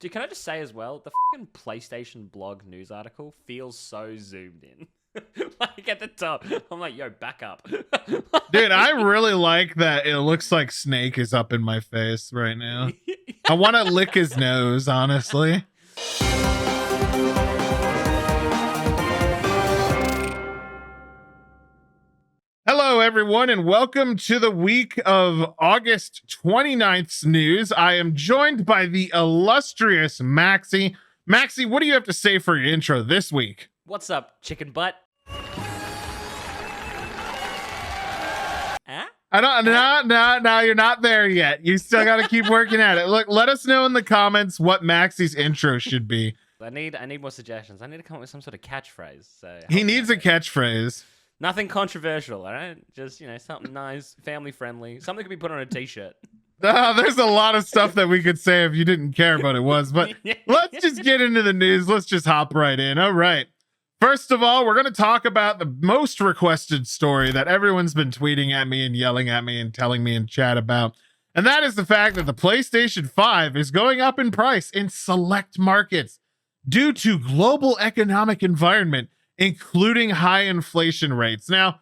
Dude, can I just say as well, the fucking PlayStation blog news article feels so zoomed in. Like at the top, I'm like, yo, back up. Dude, I really like that it looks like Snake is up in my face right now. I want to lick his nose, honestly. Hello, everyone, and welcome to the week of August 29th's news. I am joined by the illustrious Maxi. Maxi, what do you have to say for your intro this week? What's up, chicken butt? Huh? No, you're not there yet. You still got to keep working at it. Look, let us know in the comments what Maxi's intro should be. I need more suggestions. I need to come up with some sort of catchphrase. So he needs a catchphrase. Nothing controversial, all right? Just, something nice, family friendly. Something could be put on a t-shirt. There's a lot of stuff that we could say if you didn't care what it was, but let's just get into the news. Let's just hop right in. All right. First of all, we're going to talk about the most requested story that everyone's been tweeting at me and yelling at me and telling me in chat about. And that is the fact that the PlayStation 5 is going up in price in select markets due to global economic environment, including high inflation rates. Now,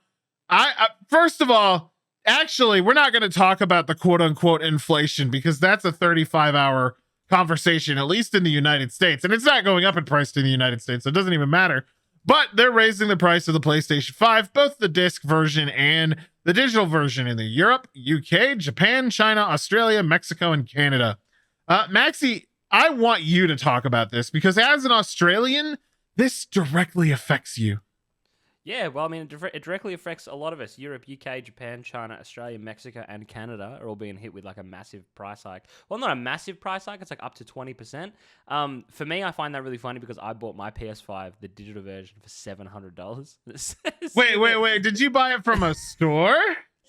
I first of all, actually, we're not going to talk about the quote unquote inflation because that's a 35-hour conversation, at least in the United States. And it's not going up in price in the United States, so it doesn't even matter. But they're raising the price of the PlayStation 5, both the disc version and the digital version in the Europe, UK, Japan, China, Australia, Mexico, and Canada. Maxi, I want you to talk about this because as an Australian, this directly affects you. Yeah, well, I mean, it directly affects a lot of us. Europe, UK, Japan, China, Australia, Mexico, and Canada are all being hit with like a massive price hike. Well, not a massive price hike. It's like up to 20%. For me, I find that really funny because I bought my PS5, the digital version, for $700. Wait. Did you buy it from a store?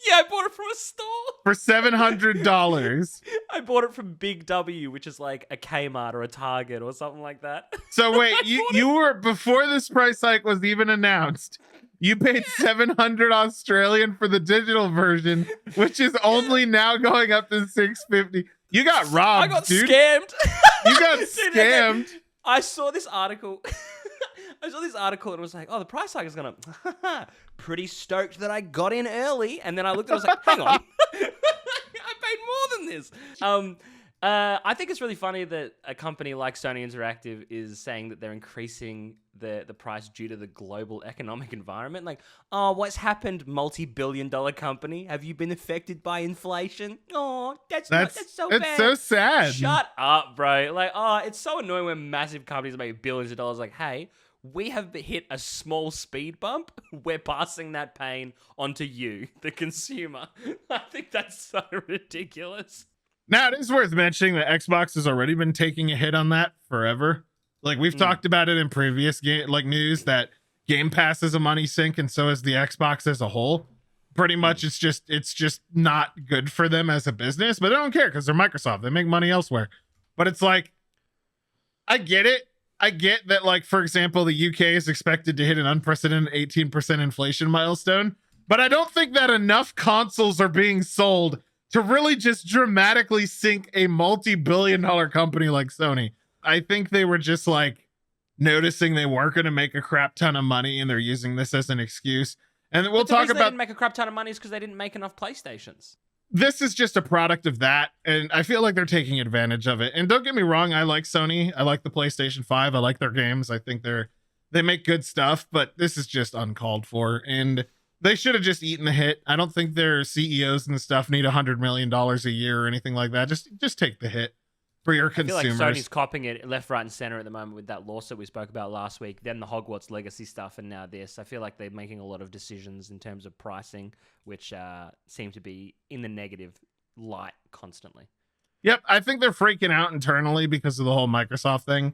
Yeah, I bought it from a store. For $700. I bought it from Big W, which is like a Kmart or a Target or something like that. So wait, you were, before this price hike was even announced, you paid 700 Australian for the digital version, which is only now going up to 650. You got robbed, I got dude. Scammed. You got scammed. I saw this article. And it was like, oh, the price hike is going to... Pretty stoked that I got in early. And then I looked at it, I was like, hang on. I paid more than this. I think it's really funny that a company like Sony Interactive is saying that they're increasing the price due to the global economic environment. Like, oh, what's happened, multi-billion-dollar company? Have you been affected by inflation? Oh, that's so bad. It's so sad. Shut up, bro. Like, oh, it's so annoying when massive companies make billions of dollars. Like, hey, we have hit a small speed bump. We're passing that pain onto you, the consumer. I think that's so ridiculous. Now, it is worth mentioning that Xbox has already been taking a hit on that forever. Like, we've talked about it in previous news that Game Pass is a money sink, and so is the Xbox as a whole. Pretty much, it's just not good for them as a business, but they don't care because they're Microsoft. They make money elsewhere. But it's like, I get it. I get that, like, for example, the UK is expected to hit an unprecedented 18% inflation milestone, but I don't think that enough consoles are being sold to really just dramatically sink a multi-billion-dollar company like Sony. I think they were just like noticing they weren't going to make a crap ton of money and they're using this as an excuse. And we'll talk about... They didn't make a crap ton of money is because they didn't make enough PlayStations. This is just a product of that, and I feel like they're taking advantage of it. And don't get me wrong, I like Sony. I like the PlayStation 5. I like their games. I think they make good stuff, but this is just uncalled for, and they should have just eaten the hit. I don't think their CEOs and stuff need $100 million a year or anything like that. Just take the hit for your consumers. I feel like Sony's copping it left, right, and center at the moment with that lawsuit we spoke about last week, then the Hogwarts Legacy stuff, and now this. I feel like they're making a lot of decisions in terms of pricing, which seem to be in the negative light constantly. Yep, I think they're freaking out internally because of the whole Microsoft thing.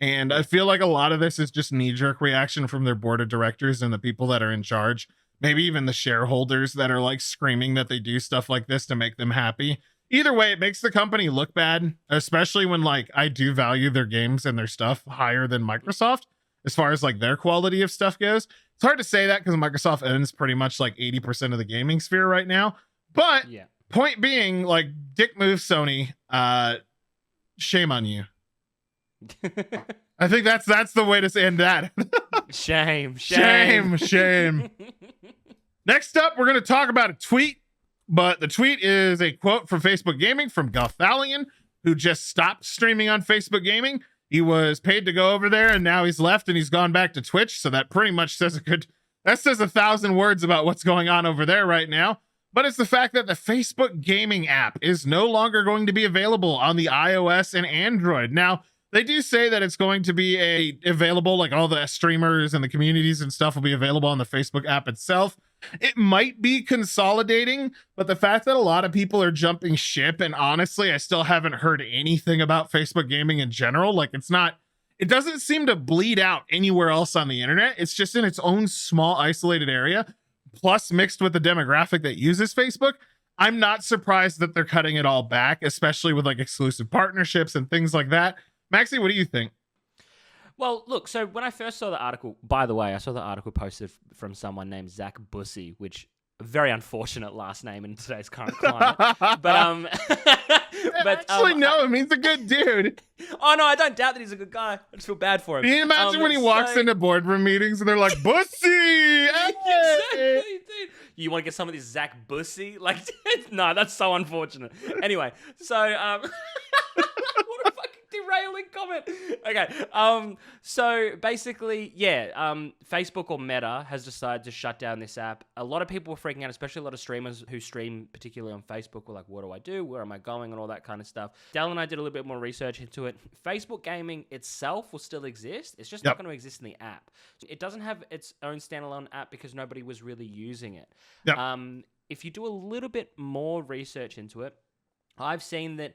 And I feel like a lot of this is just knee-jerk reaction from their board of directors and the people that are in charge. Maybe even the shareholders that are like screaming that they do stuff like this to make them happy. Either way, it makes the company look bad, especially when like I do value their games and their stuff higher than Microsoft as far as like their quality of stuff goes. It's hard to say that because Microsoft owns pretty much like 80% of the gaming sphere right now. But yeah. Point being, like, dick move, Sony. Shame on you. I think that's the way to end that. Shame. Next up, we're going to talk about a tweet, but the tweet is a quote from Facebook Gaming from Gothalion, who just stopped streaming on Facebook Gaming. He was paid to go over there, and now he's left and he's gone back to Twitch. So that pretty much says 1,000 words about what's going on over there right now. But it's the fact that the Facebook Gaming app is no longer going to be available on the iOS and Android. Now, they do say that it's going to be available, like all the streamers and the communities and stuff will be available on the Facebook app itself. It might be consolidating, but the fact that a lot of people are jumping ship, and honestly, I still haven't heard anything about Facebook Gaming in general. Like, it doesn't seem to bleed out anywhere else on the internet. It's just in its own small isolated area, plus mixed with the demographic that uses Facebook. I'm not surprised that they're cutting it all back, especially with like exclusive partnerships and things like that. Maxie, what do you think? Well, look, so when I first saw the article, by the way, I saw the article posted from someone named Zach Bussy, which a very unfortunate last name in today's current climate. But actually, no, it means a good dude. Oh no, I don't doubt that he's a good guy. I just feel bad for him. Can you imagine when he walks into boardroom meetings and they're like, Bussy! Hey! Exactly, dude. You want to get some of this Zach Bussy? Like, no, that's so unfortunate. Anyway, so what a fucking derailing comment. Okay, so basically, yeah, Facebook or Meta has decided to shut down this app. A lot of people were freaking out, especially a lot of streamers who stream particularly on Facebook were like, what do I do? Where am I going? And all that kind of stuff. Dell and I did a little bit more research into it. Facebook Gaming itself will still exist. It's just not going to exist in the app. It doesn't have its own standalone app because nobody was really using it. Yep. If you do a little bit more research into it, I've seen that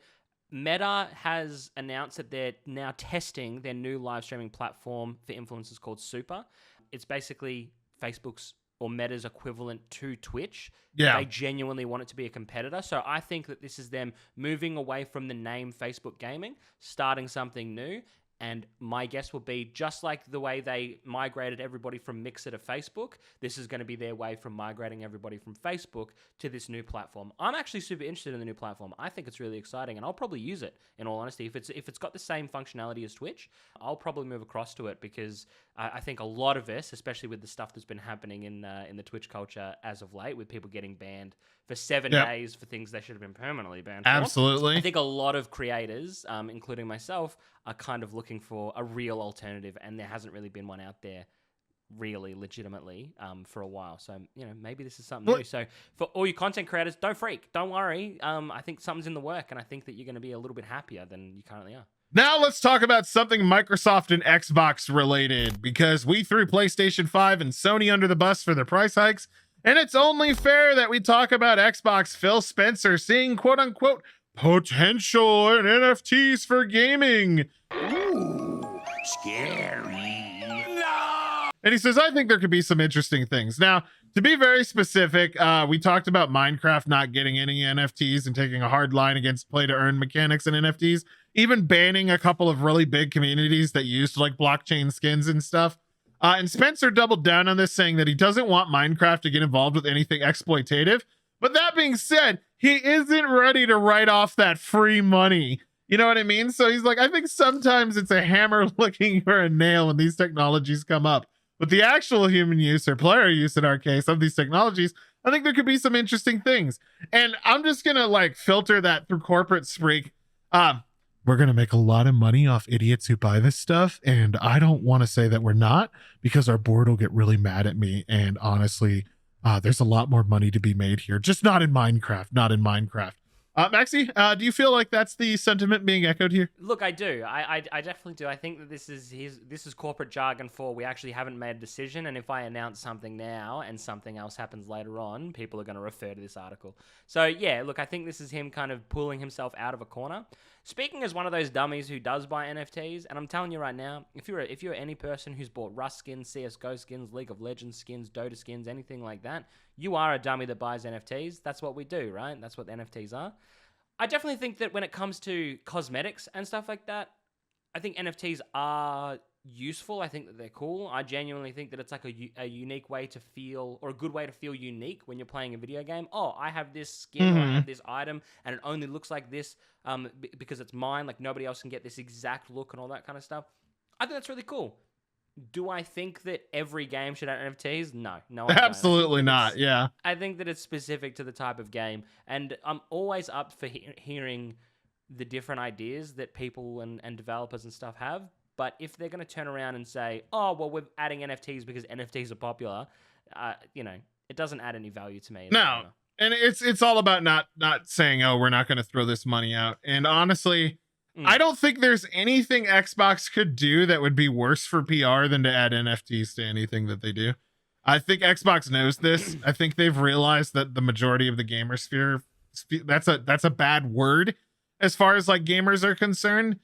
Meta has announced that they're now testing their new live streaming platform for influencers called Super. It's basically Facebook's or Meta's equivalent to Twitch. Yeah. They genuinely want it to be a competitor. So I think that this is them moving away from the name Facebook Gaming, starting something new. And my guess will be just like the way they migrated everybody from Mixer to Facebook, this is going to be their way from migrating everybody from Facebook to this new platform. I'm actually super interested in the new platform. I think it's really exciting, and I'll probably use it, in all honesty. If it's got the same functionality as Twitch, I'll probably move across to it because I think a lot of this, especially with the stuff that's been happening in the Twitch culture as of late, with people getting banned for 7 days for things they should have been permanently banned for. Absolutely. I think a lot of creators, including myself, are kind of looking for a real alternative, and there hasn't really been one out there really legitimately for a while. So, maybe this is something new. So for all you content creators, don't freak. Don't worry. I think something's in the work, and I think that you're going to be a little bit happier than you currently are. Now let's talk about something Microsoft and Xbox related, because we threw PlayStation 5 and Sony under the bus for their price hikes, and it's only fair that we talk about Xbox Phil Spencer seeing quote unquote potential in NFTs for gaming. Ooh, scary. No! And he says, I think there could be some interesting things. Now, to be very specific, we talked about Minecraft not getting any NFTs and taking a hard line against play-to-earn mechanics and NFTs, even banning a couple of really big communities that used like blockchain skins and stuff. And Spencer doubled down on this, saying that he doesn't want Minecraft to get involved with anything exploitative. But that being said, he isn't ready to write off that free money. You know what I mean? So he's like, I think sometimes it's a hammer looking for a nail when these technologies come up. But the actual human use or player use in our case of these technologies, I think there could be some interesting things. And I'm just going to like filter that through corporate Spreak. We're going to make a lot of money off idiots who buy this stuff. And I don't want to say that we're not, because our board will get really mad at me. And honestly, there's a lot more money to be made here. Just not in Minecraft. Maxie, do you feel like that's the sentiment being echoed here? Look, I do. I definitely do. I think that this is corporate jargon for we actually haven't made a decision, and if I announce something now and something else happens later on, people are going to refer to this article. So yeah, look, I think this is him kind of pulling himself out of a corner. Speaking as one of those dummies who does buy NFTs, and I'm telling you right now, if you're any person who's bought Rust skins, CSGO skins, League of Legends skins, Dota skins, anything like that, you are a dummy that buys NFTs. That's what we do, right? That's what NFTs are. I definitely think that when it comes to cosmetics and stuff like that, I think NFTs are useful. I think that they're cool. I genuinely think that it's like a unique way to feel, or a good way to feel unique when you're playing a video game. Oh, I have this skin, or I have this item, and it only looks like this because it's mine. Like nobody else can get this exact look and all that kind of stuff. I think that's really cool. Do I think that every game should have NFTs? No, I Absolutely not. Yeah. I think that it's specific to the type of game, and I'm always up for hearing the different ideas that people and developers and stuff have. But if they're going to turn around and say, "Oh, well, we're adding NFTs because NFTs are popular," it doesn't add any value to me. No, and it's all about not saying, "Oh, we're not going to throw this money out." And honestly, I don't think there's anything Xbox could do that would be worse for PR than to add NFTs to anything that they do. I think Xbox knows this. I think they've realized that the majority of the gamer sphere, that's a bad word as far as like gamers are concerned.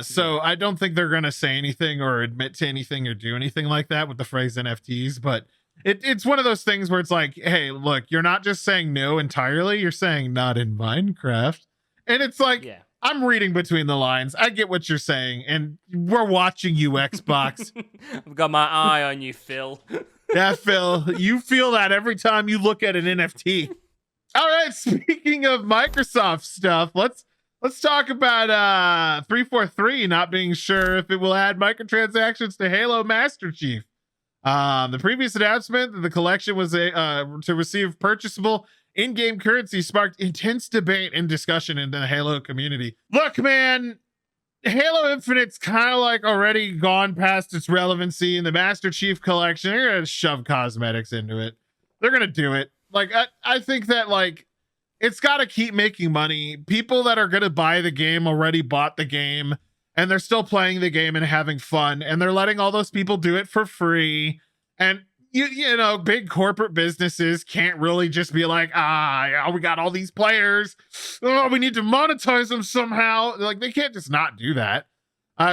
So I don't think they're going to say anything or admit to anything or do anything like that with the phrase NFTs, but it's one of those things where it's like, hey, look, you're not just saying no entirely, you're saying not in Minecraft. And it's like, I'm reading between the lines. I get what you're saying, and we're watching you, Xbox. I've got my eye on you, Phil. Yeah, Phil, you feel that every time you look at an NFT. All right, speaking of Microsoft stuff, let's talk about 343 not being sure if it will add microtransactions to Halo Master Chief. The previous announcement that the collection was to receive purchasable in-game currency sparked intense debate and discussion in the Halo community. Look, man, Halo Infinite's kind of like already gone past its relevancy in the Master Chief collection. They're gonna shove cosmetics into it. They're gonna do it. Like, I think that, like, it's got to keep making money. People that are going to buy the game already bought the game, and they're still playing the game and having fun, and they're letting all those people do it for free. And you know, big corporate businesses can't really just be like, we got all these players. Oh, we need to monetize them somehow. Like, they can't just not do that.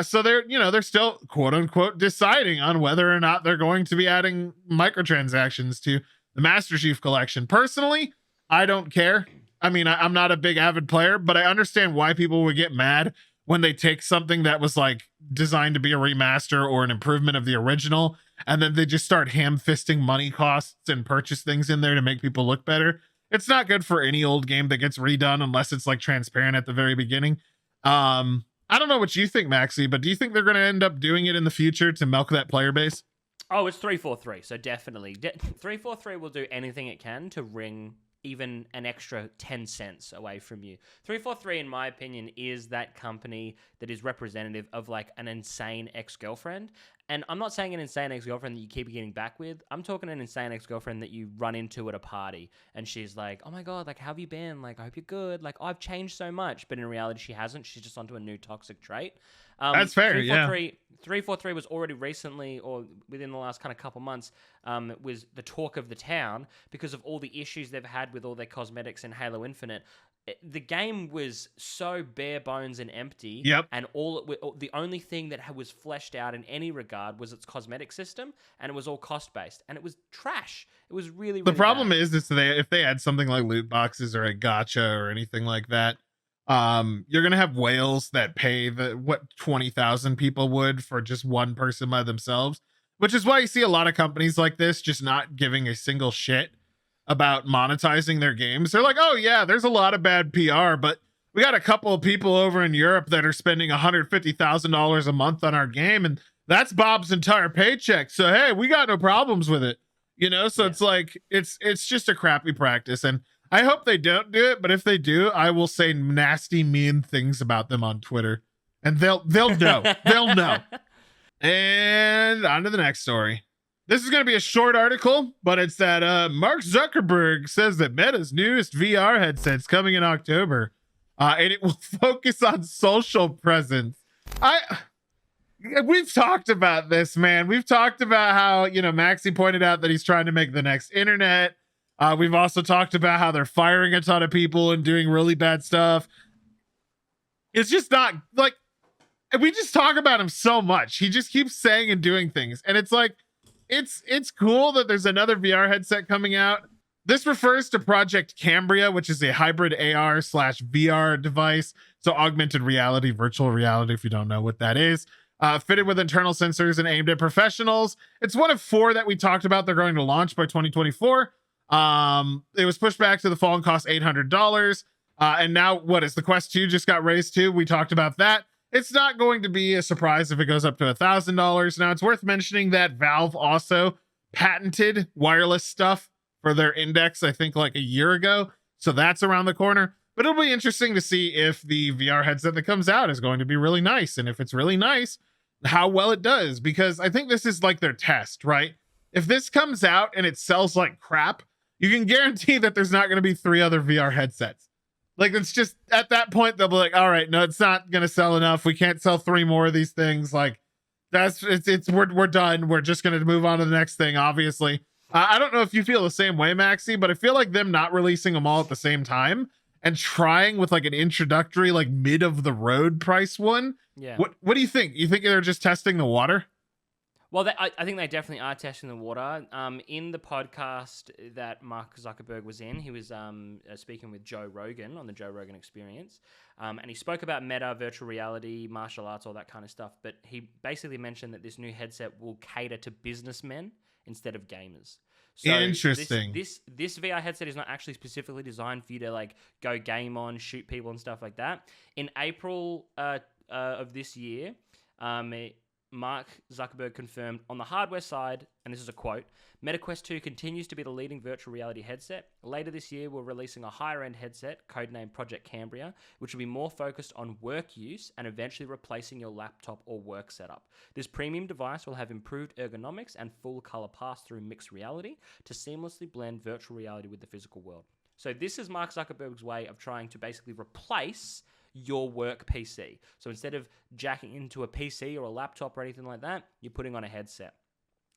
So they're still quote unquote deciding on whether or not they're going to be adding microtransactions to the Master Chief collection. Personally, I don't care. I mean, I'm not a big avid player, but I understand why people would get mad when they take something that was like designed to be a remaster or an improvement of the original, and then they just start ham-fisting money costs and purchase things in there to make people look better. It's not good for any old game that gets redone unless it's like transparent at the very beginning. I don't know what you think, Maxi, but do you think they're going to end up doing it in the future to milk that player base? Oh, it's 343, so definitely. 343 will do anything it can to wring even an extra 10 cents away from you. 343, in my opinion, is that company that is representative of like an insane ex-girlfriend. And I'm not saying an insane ex-girlfriend that you keep getting back with. I'm talking an insane ex-girlfriend that you run into at a party and she's like, "Oh my God, like, how have you been? Like, I hope you're good. Like, I've changed so much." But in reality, she hasn't. She's just onto a new toxic trait. That's fair, 343 was already recently, or within the last kind of couple months, was the talk of the town because of all the issues they've had with all their cosmetics in Halo Infinite. The game was so bare bones and empty. Yep. And the only thing that was fleshed out in any regard was its cosmetic system, and it was all cost based, and it was trash. It was really, really the problem bad. is if they had something like loot boxes or a gacha or anything like that, you're gonna have whales that pay what 20,000 people would for just one person by themselves, which is why you see a lot of companies like this just not giving a single shit about monetizing their games. They're like, "Oh yeah, there's a lot of bad PR, but we got a couple of people over in Europe that are spending $150,000 a month on our game, and that's Bob's entire paycheck. So hey, we got no problems with it." You know, so it's like it's just a crappy practice, and I hope they don't do it. But if they do, I will say nasty, mean things about them on Twitter, and they'll know. They'll know. And on to the next story. This is going to be a short article, but it's that Mark Zuckerberg says that Meta's newest VR headset's coming in October, and it will focus on social presence. We've talked about this, man. We've talked about how, you know, Maxi pointed out that he's trying to make the next internet. We've also talked about how they're firing a ton of people and doing really bad stuff. It's just not like, we just talk about him so much. He just keeps saying and doing things, and it's like, it's cool that there's another VR headset coming out. This refers to Project Cambria, which is a hybrid AR/VR device. So augmented reality, virtual reality, if you don't know what that is. fitted with internal sensors and aimed at professionals. It's one of 4 that we talked about. They're going to launch by 2024. It was pushed back to the fall and cost $800. And now what is the Quest 2 just got raised too? We talked about that. It's not going to be a surprise if it goes up to $1,000. Now it's worth mentioning that Valve also patented wireless stuff for their Index, I think like a year ago. So that's around the corner. But it'll be interesting to see if the VR headset that comes out is going to be really nice. And if it's really nice, how well it does. Because I think this is like their test, right? If this comes out and it sells like crap, you can guarantee that there's not going to be 3 other VR headsets. Like, it's just at that point, they'll be like, all right, no, it's not going to sell enough. We can't sell 3 more of these things. Like, we're done. We're just going to move on to the next thing, obviously. I don't know if you feel the same way, Maxi, but I feel like them not releasing them all at the same time and trying with like an introductory, like mid of the road price one. Yeah. What do you think? You think they're just testing the water? Well, I think they definitely are testing the water. In the podcast that Mark Zuckerberg was in, he was speaking with Joe Rogan on the Joe Rogan Experience, and he spoke about meta, virtual reality, martial arts, all that kind of stuff. But he basically mentioned that this new headset will cater to businessmen instead of gamers. So interesting. This VR headset is not actually specifically designed for you to like go game on, shoot people and stuff like that. In April of this year, Mark Zuckerberg confirmed on the hardware side, and this is a quote, MetaQuest 2 continues to be the leading virtual reality headset. Later this year, we're releasing a higher-end headset, codenamed Project Cambria, which will be more focused on work use and eventually replacing your laptop or work setup. This premium device will have improved ergonomics and full color pass-through mixed reality to seamlessly blend virtual reality with the physical world. So this is Mark Zuckerberg's way of trying to basically replace your work PC. So instead of jacking into a PC or a laptop or anything like that, you're putting on a headset.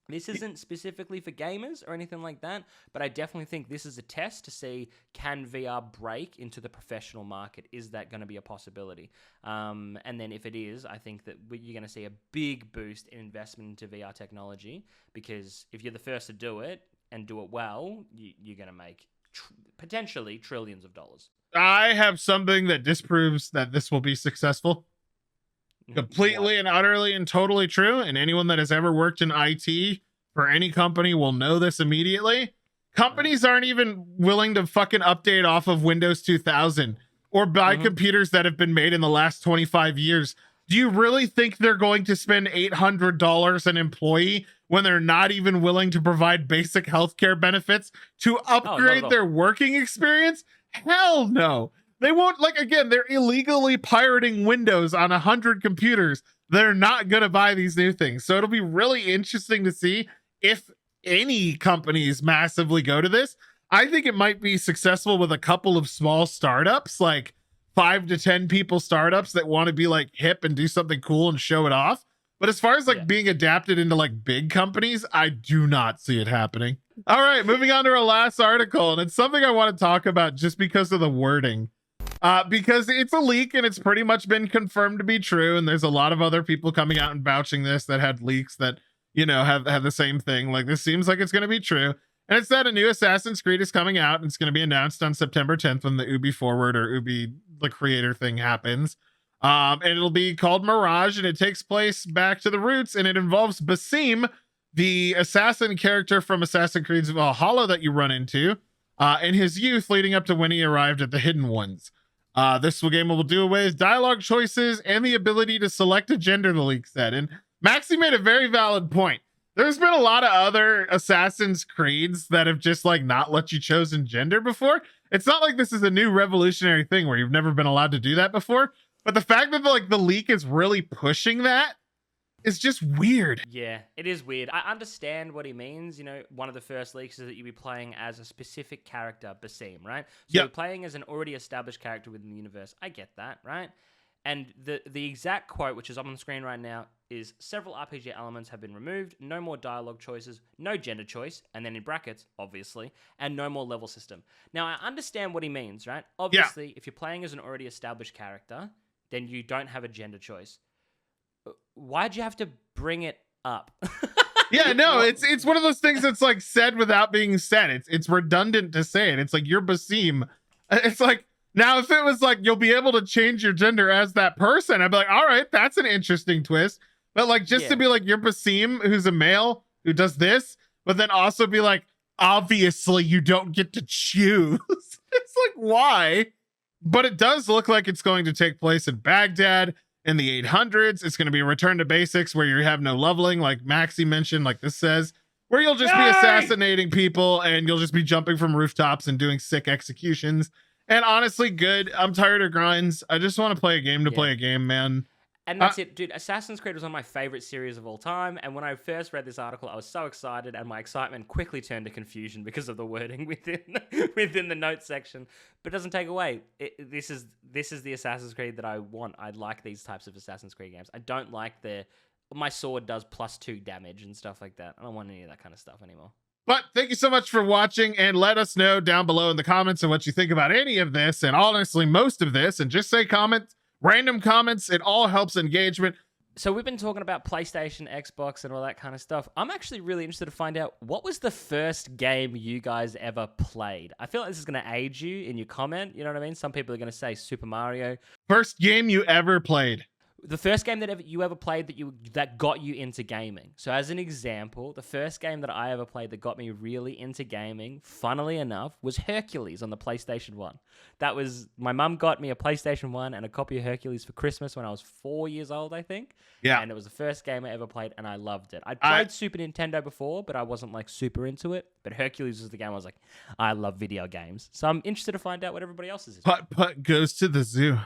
This isn't specifically for gamers or anything like that, but I definitely think this is a test to see, can VR break into the professional market? Is that going to be a possibility? And then if it is, I think that you're going to see a big boost in investment into VR technology, because if you're the first to do it and do it well, you're going to make potentially trillions of dollars. I have something that disproves that this will be successful. Completely and utterly and totally true. And anyone that has ever worked in IT for any company will know this immediately. Companies aren't even willing to fucking update off of Windows 2000 or buy computers that have been made in the last 25 years. Do you really think they're going to spend $800 an employee when they're not even willing to provide basic healthcare benefits to upgrade their working experience? Hell no. They won't. Like, again, they're illegally pirating Windows on 100 computers. They're not going to buy these new things. So it'll be really interesting to see if any companies massively go to this. I think it might be successful with a couple of small startups, like 5 to 10 people startups that want to be like hip and do something cool and show it off. But as far as like being adapted into like big companies, I do not see it happening. All right, moving on to our last article. And it's something I want to talk about just because of the wording. Because it's a leak and it's pretty much been confirmed to be true. And there's a lot of other people coming out and vouching this that had leaks that, you know, have the same thing. Like, this seems like it's going to be true. And it's that a new Assassin's Creed is coming out and it's going to be announced on September 10th when the Ubi Forward or Ubi, the creator thing happens. And it'll be called Mirage, and it takes place back to the roots, and it involves Basim, the assassin character from Assassin's Creed Valhalla that you run into, in his youth leading up to when he arrived at the Hidden Ones. This game will do away with dialogue choices and the ability to select a gender, the leak said. And Maxi made a very valid point. There's been a lot of other Assassin's Creeds that have just like not let you chosen gender before. It's not like this is a new revolutionary thing where you've never been allowed to do that before. But the fact that the leak is really pushing that is just weird. Yeah, it is weird. I understand what he means. You know, one of the first leaks is that you'll be playing as a specific character, Basim, right? So you're playing as an already established character within the universe. I get that, right? And the exact quote, which is on the screen right now, is several RPG elements have been removed, no more dialogue choices, no gender choice, and then in brackets, obviously, and no more level system. Now, I understand what he means, right? Obviously, if you're playing as an already established character, then you don't have a gender choice. Why'd you have to bring it up? Yeah, no, it's one of those things that's like said without being said. It's redundant to say it. It's like, you're Basim. It's like, now if it was like, you'll be able to change your gender as that person, I'd be like, all right, that's an interesting twist. But like, just to be like, you're Basim, who's a male who does this, but then also be like, obviously you don't get to choose. It's like, why? But it does look like it's going to take place in Baghdad in the 800s. It's going to be a return to basics where you have no leveling, like Maxi mentioned, like this says, where you'll just be assassinating people and you'll just be jumping from rooftops and doing sick executions. And honestly, good. I'm tired of grinds. I just want to play a game to play a game, man. And that's it, dude. Assassin's Creed was one of my favorite series of all time. And when I first read this article, I was so excited, and my excitement quickly turned to confusion because of the wording within the notes section. But it doesn't take away. This is the Assassin's Creed that I want. I like these types of Assassin's Creed games. I don't like my sword does +2 damage and stuff like that. I don't want any of that kind of stuff anymore. But thank you so much for watching, and let us know down below in the comments of what you think about any of this, and honestly, most of this, and just say comments. Random comments, it all helps engagement. So we've been talking about PlayStation, Xbox, and all that kind of stuff. I'm actually really interested to find out, what was the first game you guys ever played? I feel like this is going to age you in your comment. You know what I mean? Some people are going to say Super Mario. First game you ever played. The first game that you ever played that got you into gaming. So as an example, the first game that I ever played that got me really into gaming, funnily enough, was Hercules on the PlayStation 1. That was, my mum got me a PlayStation 1 and a copy of Hercules for Christmas when I was 4 years old, I think. Yeah. And it was the first game I ever played, and I loved it. I'd played Super Nintendo before, but I wasn't like super into it. But Hercules was the game I was like, I love video games. So I'm interested to find out what everybody else is. Putt goes to the zoo.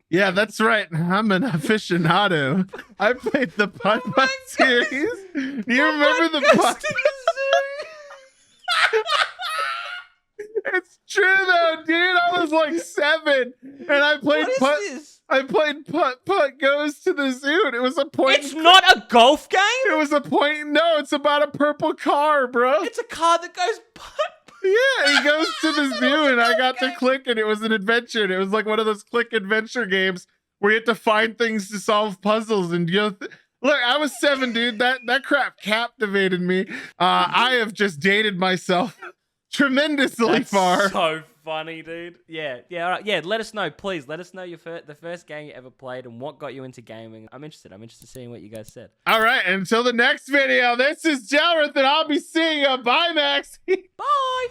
Yeah, that's right. I'm an aficionado. I played the Putt series. Do you remember the Putt? It's true though, dude. I was like 7, and I played Putt. I played Putt goes to the zoo. And it was a point. It's not a golf game. It was a point. No, it's about a purple car, bro. It's a car that goes putt. Yeah, he goes to the zoo, and I got to click, and it was an adventure. And it was like one of those click adventure games where you have to find things to solve puzzles. And look, I was 7, dude. That crap captivated me. I have just dated myself tremendously far. So funny, dude. Yeah. All right. Yeah. Let us know, please. Let us know the first game you ever played and what got you into gaming. I'm interested. I'm interested in seeing what you guys said. All right. Until the next video, this is Delrith, and I'll be seeing you. Bye, Max. Bye.